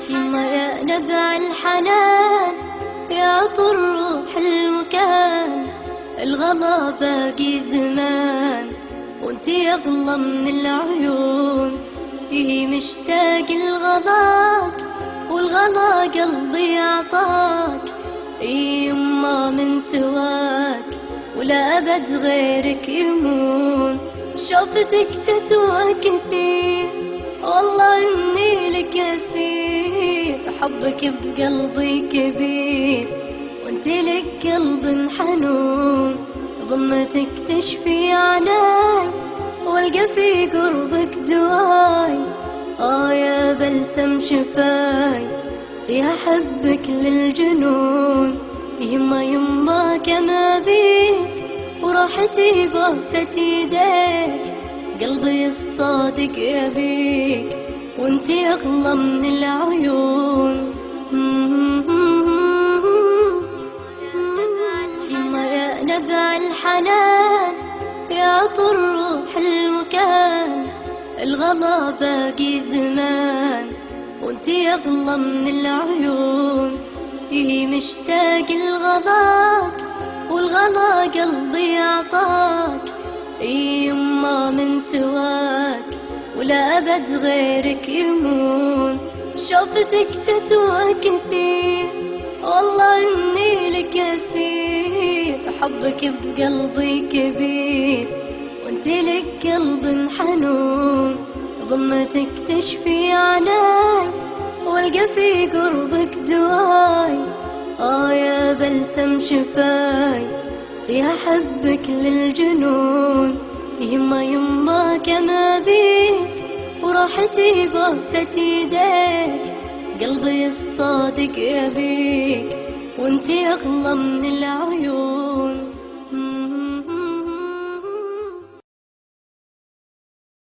يما يا نبع الحنان، يا عطر روح المكان، الغلا باقي زمان وانتي اغلى من العيون. مشتاق لغلاك والغلا قلبي عطاك، يما من سواك ولا أبد غيرك يمون. شوفتك تسوى كثير والله إني لك أسير، حبك بقلبي كبير وانتي لك قلب حنون. ضمتك تشفي عناي والقى في قربك دواي، يا بلسم شفاي يا حبك للجنون. يما كما بيك وراحتي بوسة يديك، قلبي الصادق يبيك وانتي اغلى من العيون. يما يا نبع الحنان، يا عطر روح المكان، الغلا باقي زمان وانتي اغلى من العيون. مشتاق لغلاك والغلا قلبي عطاك، يما من سواك ولا أبد غيرك يمون. شوفتك تسوى كثير والله إني لك أسير، حبك بقلبي كبير وانتي لك قلب حنون. ضمتك تشفي عناي والقى في قربك دواي، يا بلسم شفاي يا حبك للجنون. يما كما بيك وراحتي بوسة يديك، قلبي الصادق يبيك وانتي اغلى من العيون.